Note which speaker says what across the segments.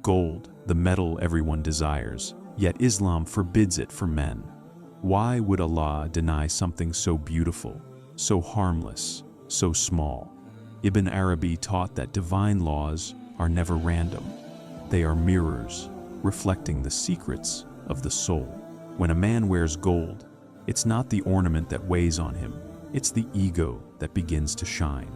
Speaker 1: Gold, the metal everyone desires, yet Islam forbids it for men. Why would Allah deny something so beautiful, so harmless, so small? Ibn Arabi taught that divine laws are never random. They are mirrors, reflecting the secrets of the soul. When a man wears gold, it's not the ornament that weighs on him, it's the ego that begins to shine.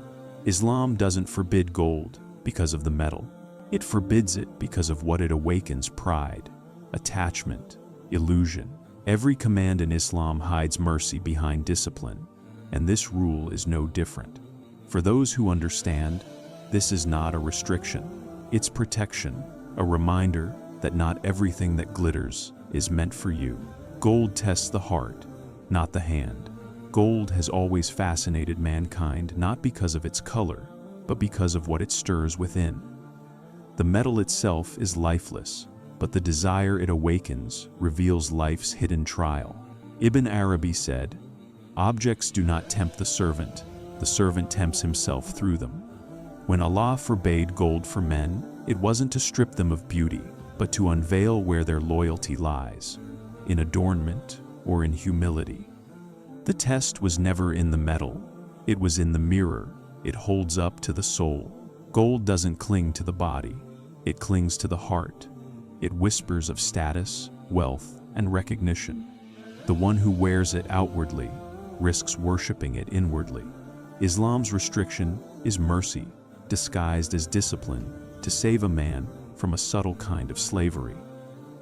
Speaker 1: Islam doesn't forbid gold because of the metal. It forbids it because of what it awakens: pride, attachment, illusion. Every command in Islam hides mercy behind discipline, and this rule is no different. For those who understand, this is not a restriction, it's protection, a reminder that not everything that glitters is meant for you. Gold tests the heart, not the hand. Gold has always fascinated mankind, not because of its color, but because of what it stirs within. The metal itself is lifeless, but the desire it awakens reveals life's hidden trial. Ibn Arabi said, "Objects do not tempt the servant tempts himself through them." When Allah forbade gold for men, it wasn't to strip them of beauty, but to unveil where their loyalty lies, in adornment or in humility. The test was never in the metal, it was in the mirror it holds up to the soul. Gold doesn't cling to the body, it clings to the heart. It whispers of status, wealth, and recognition. The one who wears it outwardly risks worshiping it inwardly. Islam's restriction is mercy, disguised as discipline, to save a man from a subtle kind of slavery.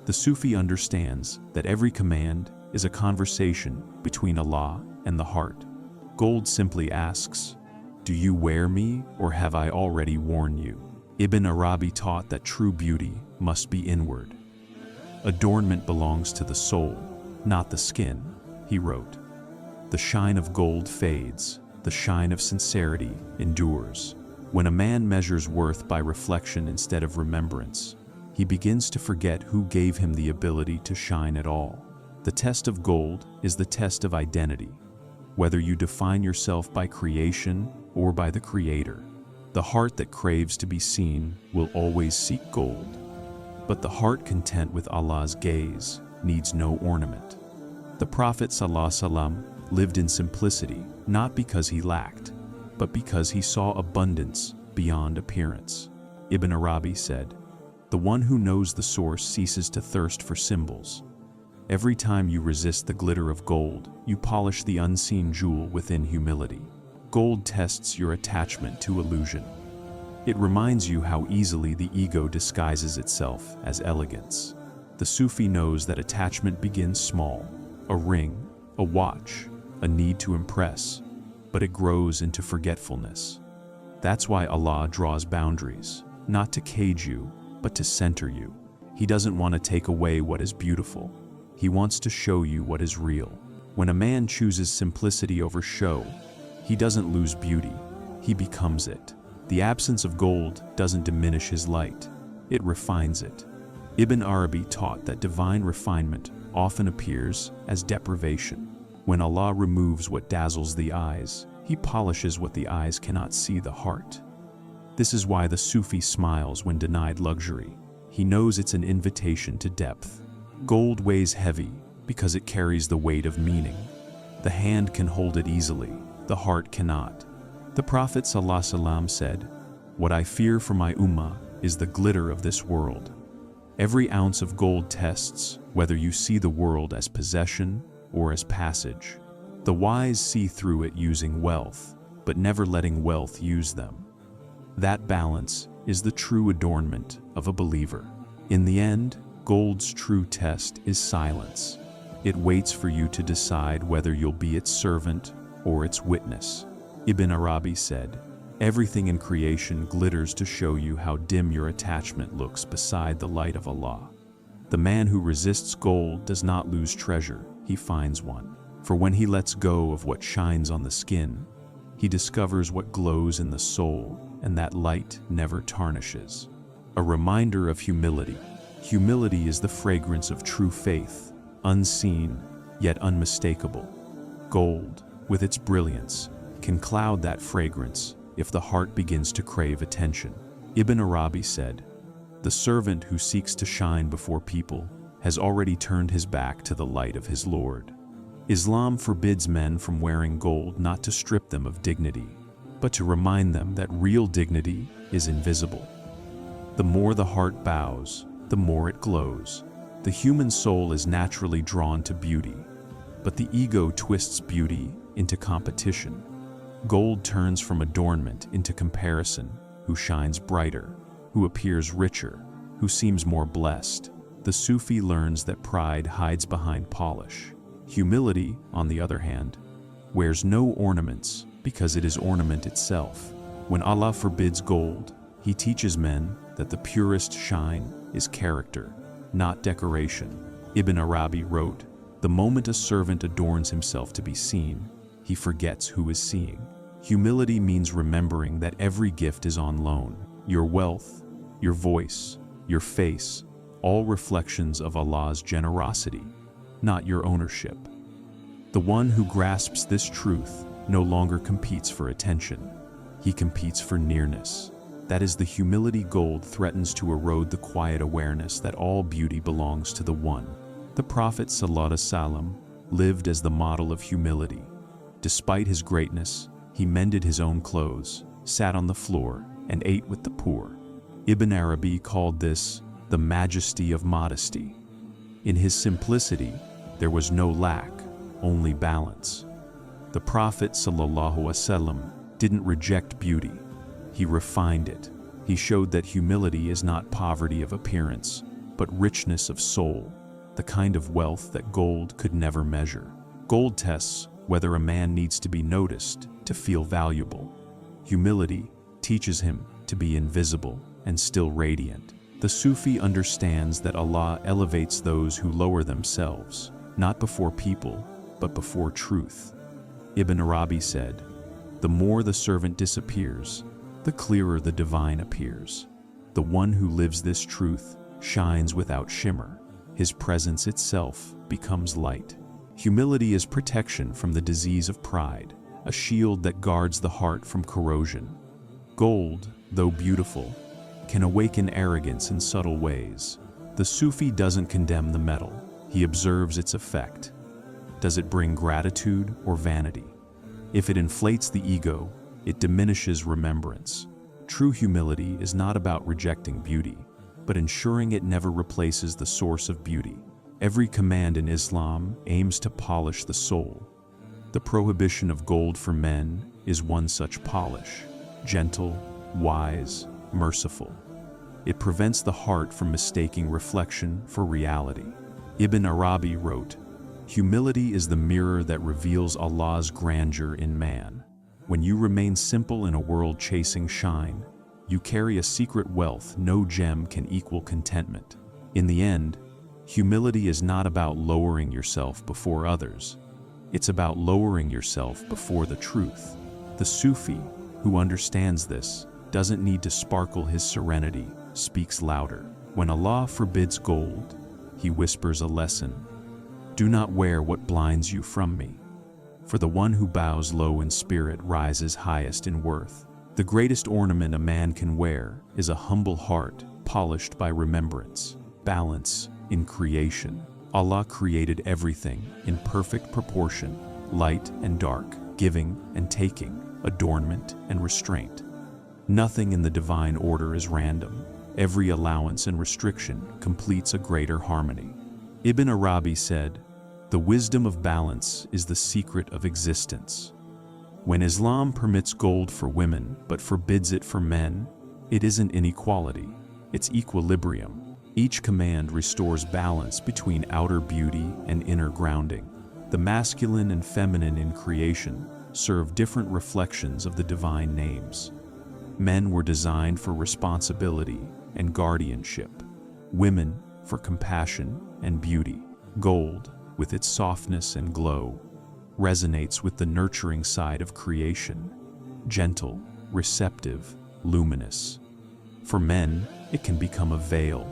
Speaker 1: The Sufi understands that every command is a conversation between Allah and the heart. Gold simply asks, "Do you wear me, or have I already worn you?" Ibn Arabi taught that true beauty must be inward. Adornment belongs to the soul, not the skin, he wrote. The shine of gold fades, the shine of sincerity endures. When a man measures worth by reflection instead of remembrance, he begins to forget who gave him the ability to shine at all. The test of gold is the test of identity, whether you define yourself by creation or by the Creator. The heart that craves to be seen will always seek gold, but the heart content with Allah's gaze needs no ornament. The Prophet ﷺ lived in simplicity, not because he lacked, but because he saw abundance beyond appearance. Ibn Arabi said, "The one who knows the source ceases to thirst for symbols. Every time you resist the glitter of gold, you polish the unseen jewel within humility." Gold tests your attachment to illusion. It reminds you how easily the ego disguises itself as elegance. The Sufi knows that attachment begins small, a ring, a watch, a need to impress, but it grows into forgetfulness. That's why Allah draws boundaries, not to cage you, but to center you. He doesn't want to take away what is beautiful. He wants to show you what is real. When a man chooses simplicity over show, he doesn't lose beauty, he becomes it. The absence of gold doesn't diminish his light, it refines it. Ibn Arabi taught that divine refinement often appears as deprivation. When Allah removes what dazzles the eyes, He polishes what the eyes cannot see: the heart. This is why the Sufi smiles when denied luxury. He knows it's an invitation to depth. Gold weighs heavy because it carries the weight of meaning. The hand can hold it easily, the heart cannot. The Prophet ﷺ said, "What I fear for my ummah is the glitter of this world." Every ounce of gold tests whether you see the world as possession or as passage. The wise see through it using wealth, but never letting wealth use them. That balance is the true adornment of a believer. In the end, gold's true test is silence. It waits for you to decide whether you'll be its servant or its witness. Ibn Arabi said, "Everything in creation glitters to show you how dim your attachment looks beside the light of Allah." The man who resists gold does not lose treasure, he finds one. For when he lets go of what shines on the skin, he discovers what glows in the soul, and that light never tarnishes. A reminder of humility. Humility is the fragrance of true faith, unseen, yet unmistakable. Gold, with its brilliance, can cloud that fragrance if the heart begins to crave attention. Ibn Arabi said, The servant who seeks to shine before people has already turned his back to the light of his Lord. Islam forbids men from wearing gold not to strip them of dignity, but to remind them that real dignity is invisible. The more the heart bows, the more it glows. The human soul is naturally drawn to beauty, but the ego twists beauty into competition. Gold turns from adornment into comparison. Who shines brighter, who appears richer, who seems more blessed. The Sufi learns that pride hides behind polish. Humility, on the other hand, wears no ornaments because it is ornament itself. When Allah forbids gold, He teaches men that the purest shine is character, not decoration. Ibn Arabi wrote, "The moment a servant adorns himself to be seen, he forgets who is seeing." Humility means remembering that every gift is on loan. Your wealth, your voice, your face, all reflections of Allah's generosity, not your ownership. The one who grasps this truth no longer competes for attention. He competes for nearness. That is, the humility gold threatens to erode the quiet awareness that all beauty belongs to the One. The Prophet ﷺ lived as the model of humility. Despite his greatness, he mended his own clothes, sat on the floor, and ate with the poor. Ibn Arabi called this the majesty of modesty. In his simplicity, there was no lack, only balance. The Prophet ﷺ didn't reject beauty. He refined it. He showed that humility is not poverty of appearance, but richness of soul, the kind of wealth that gold could never measure. Gold tests whether a man needs to be noticed to feel valuable. Humility teaches him to be invisible and still radiant. The Sufi understands that Allah elevates those who lower themselves, not before people, but before truth. Ibn Arabi said, "The more the servant disappears, the clearer the divine appears. The one who lives this truth shines without shimmer. His presence itself becomes light." Humility is protection from the disease of pride, a shield that guards the heart from corrosion. Gold, though beautiful, can awaken arrogance in subtle ways. The Sufi doesn't condemn the metal, he observes its effect. Does it bring gratitude or vanity? If it inflates the ego, it diminishes remembrance. True humility is not about rejecting beauty, but ensuring it never replaces the source of beauty. Every command in Islam aims to polish the soul. The prohibition of gold for men is one such polish, gentle, wise, merciful. It prevents the heart from mistaking reflection for reality. Ibn Arabi wrote, "Humility is the mirror that reveals Allah's grandeur in man. When you remain simple in a world chasing shine, you carry a secret wealth no gem can equal contentment." In the end, humility is not about lowering yourself before others. It's about lowering yourself before the truth. The Sufi, who understands this, doesn't need to sparkle. His serenity speaks louder. When Allah forbids gold, He whispers a lesson. "Do not wear what blinds you from me. For the one who bows low in spirit rises highest in worth." The greatest ornament a man can wear is a humble heart polished by remembrance. Balance in creation. Allah created everything in perfect proportion, light and dark, giving and taking, adornment and restraint. Nothing in the divine order is random. Every allowance and restriction completes a greater harmony. Ibn Arabi said, "The wisdom of balance is the secret of existence." When Islam permits gold for women but forbids it for men, it isn't inequality, it's equilibrium. Each command restores balance between outer beauty and inner grounding. The masculine and feminine in creation serve different reflections of the divine names. Men were designed for responsibility and guardianship, women for compassion and beauty. Gold, with its softness and glow, resonates with the nurturing side of creation, gentle, receptive, luminous. For men, it can become a veil,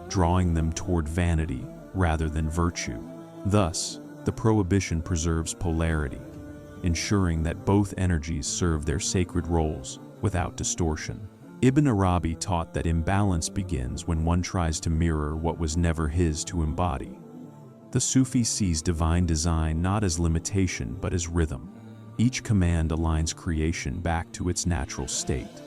Speaker 1: drawing them toward vanity rather than virtue. Thus, the prohibition preserves polarity, ensuring that both energies serve their sacred roles without distortion. Ibn Arabi taught that imbalance begins when one tries to mirror what was never his to embody. The Sufi sees divine design not as limitation but as rhythm. Each command aligns creation back to its natural state.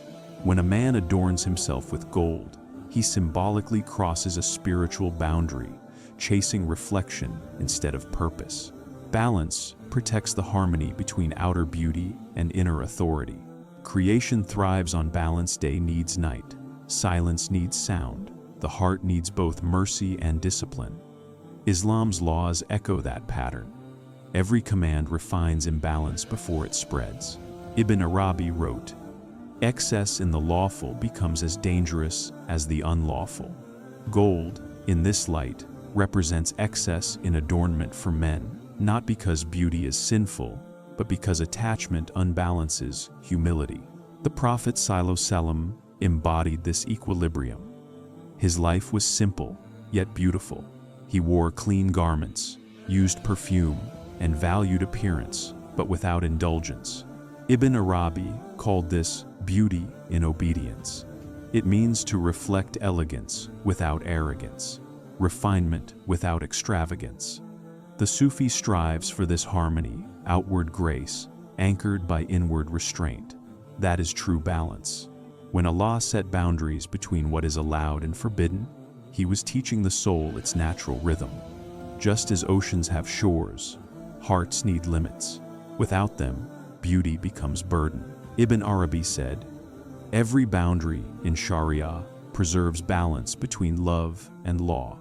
Speaker 1: When a man adorns himself with gold, he symbolically crosses a spiritual boundary, chasing reflection instead of purpose. Balance protects the harmony between outer beauty and inner authority. Creation thrives on balance. Day needs night. Silence needs sound. The heart needs both mercy and discipline. Islam's laws echo that pattern. Every command refines imbalance before it spreads. Ibn Arabi wrote, "Excess in the lawful becomes as dangerous as the unlawful." Gold, in this light, represents excess in adornment for men, not because beauty is sinful, but because attachment unbalances humility. The Prophet ﷺ embodied this equilibrium. His life was simple, yet beautiful. He wore clean garments, used perfume, and valued appearance, but without indulgence. Ibn Arabi called this beauty in obedience. It means to reflect elegance without arrogance, refinement without extravagance. The Sufi strives for this harmony, outward grace, anchored by inward restraint. That is true balance. When Allah set boundaries between what is allowed and forbidden, He was teaching the soul its natural rhythm. Just as oceans have shores, hearts need limits. Without them, beauty becomes burden. Ibn Arabi said, "Every boundary in Sharia preserves balance between love and law."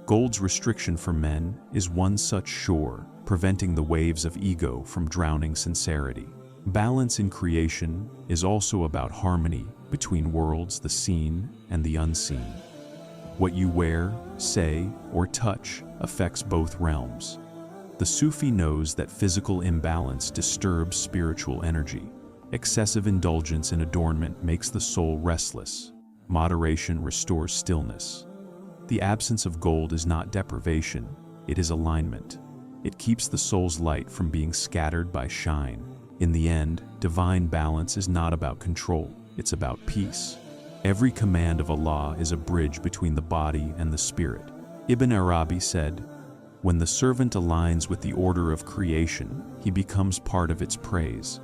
Speaker 1: Gold's restriction for men is one such shore, preventing the waves of ego from drowning sincerity. Balance in creation is also about harmony between worlds, the seen and the unseen. What you wear, say, or touch affects both realms. The Sufi knows that physical imbalance disturbs spiritual energy. Excessive indulgence in adornment makes the soul restless. Moderation restores stillness. The absence of gold is not deprivation, it is alignment. It keeps the soul's light from being scattered by shine. In the end, divine balance is not about control, it's about peace. Every command of Allah is a bridge between the body and the spirit. Ibn Arabi said, "When the servant aligns with the order of creation, he becomes part of its praise."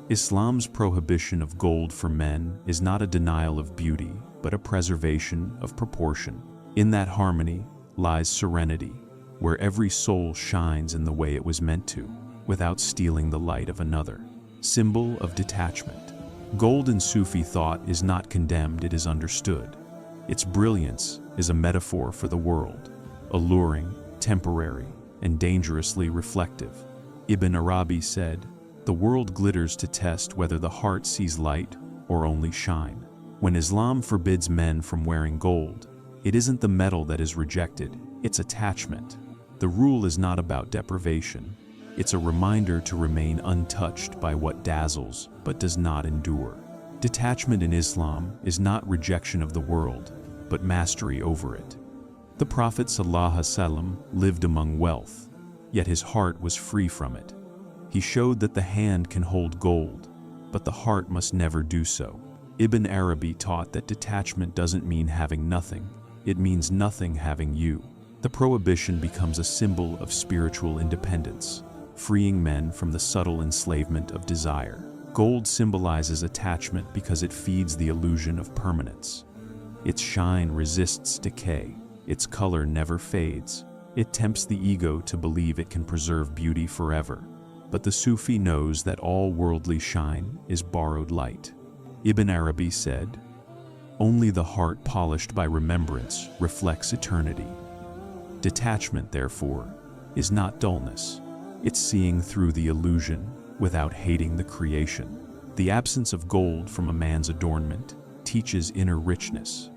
Speaker 1: Islam's prohibition of gold for men is not a denial of beauty, but a preservation of proportion. In that harmony lies serenity, where every soul shines in the way it was meant to, without stealing the light of another. Symbol of detachment. Gold in Sufi thought is not condemned, it is understood. Its brilliance is a metaphor for the world, alluring, temporary, and dangerously reflective. Ibn Arabi said, "The world glitters to test whether the heart sees light or only shine." When Islam forbids men from wearing gold, it isn't the metal that is rejected, it's attachment. The rule is not about deprivation. It's a reminder to remain untouched by what dazzles but does not endure. Detachment in Islam is not rejection of the world, but mastery over it. The Prophet ﷺ lived among wealth, yet his heart was free from it. He showed that the hand can hold gold, but the heart must never do so. Ibn Arabi taught that detachment doesn't mean having nothing, it means nothing having you. The prohibition becomes a symbol of spiritual independence, freeing men from the subtle enslavement of desire. Gold symbolizes attachment because it feeds the illusion of permanence. Its shine resists decay, its color never fades. It tempts the ego to believe it can preserve beauty forever. But the Sufi knows that all worldly shine is borrowed light. Ibn Arabi said, "Only the heart polished by remembrance reflects eternity." Detachment, therefore, is not dullness. It's seeing through the illusion without hating the creation. The absence of gold from a man's adornment teaches inner richness.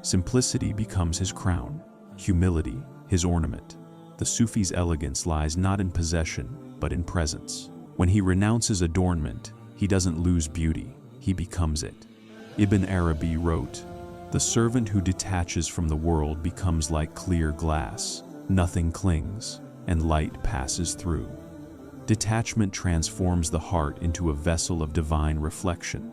Speaker 1: Simplicity becomes his crown, humility his ornament. The Sufi's elegance lies not in possession, but in presence. When he renounces adornment, he doesn't lose beauty, he becomes it. Ibn Arabi wrote, "The servant who detaches from the world becomes like clear glass. Nothing clings, and light passes through." Detachment transforms the heart into a vessel of divine reflection.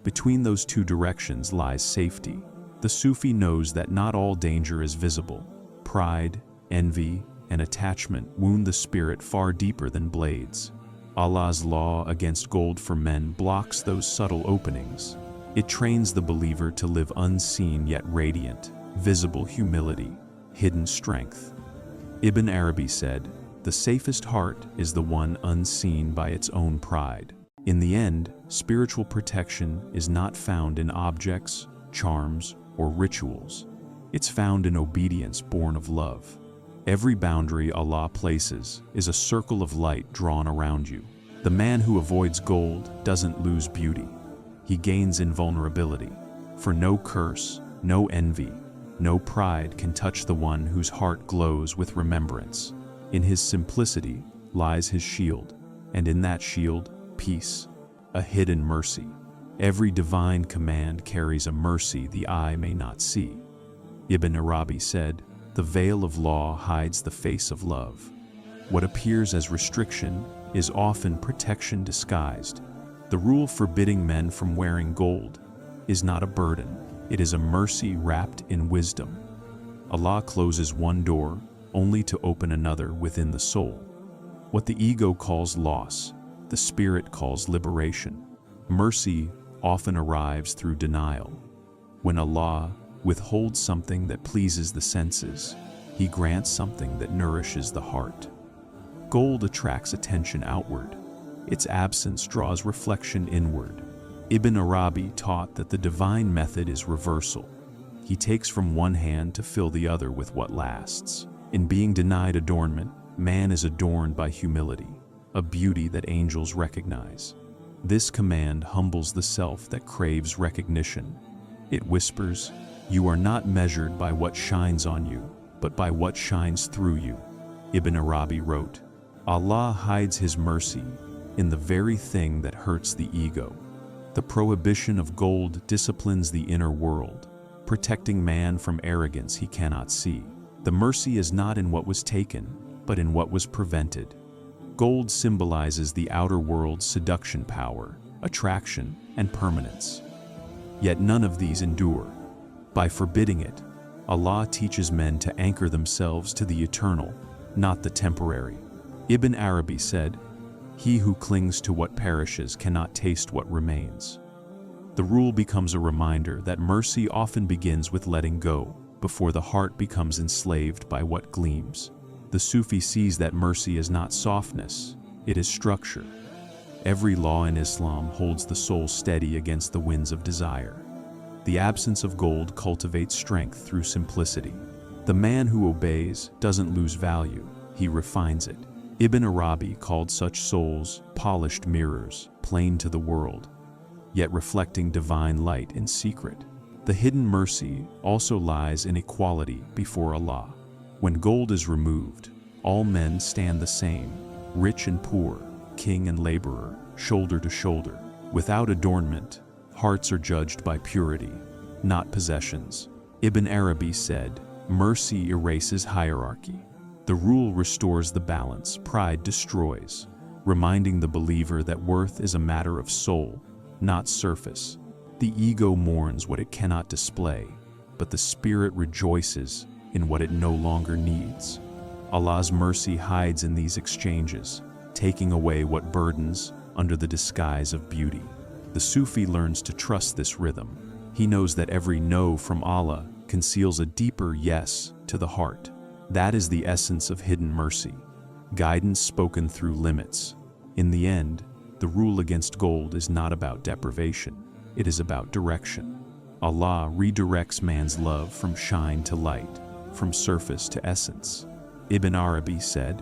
Speaker 1: Between those two directions lies safety. The Sufi knows that not all danger is visible. Pride, envy, and attachment wound the spirit far deeper than blades. Allah's law against gold for men blocks those subtle openings. It trains the believer to live unseen yet radiant, visible humility, hidden strength. Ibn Arabi said, "The safest heart is the one unseen by its own pride." In the end, spiritual protection is not found in objects, charms, or rituals. It's found in obedience born of love. Every boundary Allah places is a circle of light drawn around you. The man who avoids gold doesn't lose beauty. He gains invulnerability. For no curse, no envy, no pride can touch the one whose heart glows with remembrance. In his simplicity lies his shield, and in that shield, peace, a hidden mercy. Every divine command carries a mercy the eye may not see. Ibn Arabi said, "The veil of law hides the face of love." What appears as restriction is often protection disguised. The rule forbidding men from wearing gold is not a burden, it is a mercy wrapped in wisdom. Allah closes one door only to open another within the soul. What the ego calls loss, the spirit calls liberation. Mercy often arrives through denial. When Allah withholds something that pleases the senses, He grants something that nourishes the heart. Gold attracts attention outward. Its absence draws reflection inward. Ibn Arabi taught that the divine method is reversal. He takes from one hand to fill the other with what lasts. In being denied adornment, man is adorned by humility, a beauty that angels recognize. This command humbles the self that craves recognition. It whispers, "You are not measured by what shines on you, but by what shines through you." Ibn Arabi wrote, "Allah hides His mercy in the very thing that hurts the ego." The prohibition of gold disciplines the inner world, protecting man from arrogance he cannot see. The mercy is not in what was taken, but in what was prevented. Gold symbolizes the outer world's seduction power, attraction, and permanence. Yet none of these endure. By forbidding it, Allah teaches men to anchor themselves to the eternal, not the temporary. Ibn Arabi said, "He who clings to what perishes cannot taste what remains." The rule becomes a reminder that mercy often begins with letting go, before the heart becomes enslaved by what gleams. The Sufi sees that mercy is not softness, it is structure. Every law in Islam holds the soul steady against the winds of desire. The absence of gold cultivates strength through simplicity. The man who obeys doesn't lose value, he refines it. Ibn Arabi called such souls polished mirrors, plain to the world, yet reflecting divine light in secret. The hidden mercy also lies in equality before Allah. When gold is removed, all men stand the same, rich and poor, king and laborer, shoulder to shoulder. Without adornment, hearts are judged by purity, not possessions. Ibn Arabi said, "Mercy erases hierarchy. The rule restores the balance pride destroys," reminding the believer that worth is a matter of soul, not surface. The ego mourns what it cannot display, but the spirit rejoices in what it no longer needs. Allah's mercy hides in these exchanges, taking away what burdens under the disguise of beauty. The Sufi learns to trust this rhythm. He knows that every no from Allah conceals a deeper yes to the heart. That is the essence of hidden mercy, guidance spoken through limits. In the end, the rule against gold is not about deprivation, it is about direction. Allah redirects man's love from shine to light, from surface to essence. Ibn Arabi said,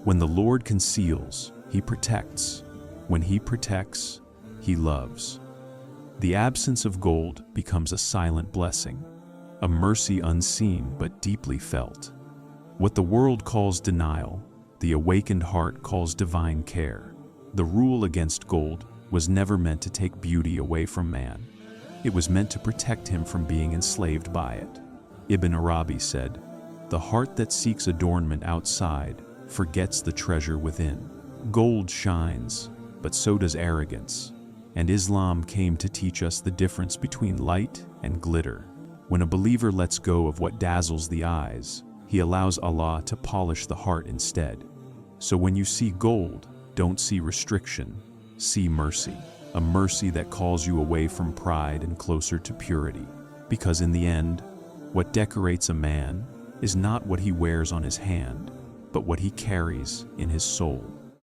Speaker 1: "When the Lord conceals, He protects. When He protects, He loves." The absence of gold becomes a silent blessing, a mercy unseen but deeply felt. What the world calls denial, the awakened heart calls divine care. The rule against gold was never meant to take beauty away from man. It was meant to protect him from being enslaved by it. Ibn Arabi said, "The heart that seeks adornment outside forgets the treasure within." Gold shines, but so does arrogance, And Islam came to teach us the difference between light and glitter. When a believer lets go of what dazzles the eyes, he allows Allah to polish the heart instead. So when you see gold, don't see restriction, see mercy. A mercy that calls you away from pride and closer to purity. Because in the end, what decorates a man is not what he wears on his hand, but what he carries in his soul.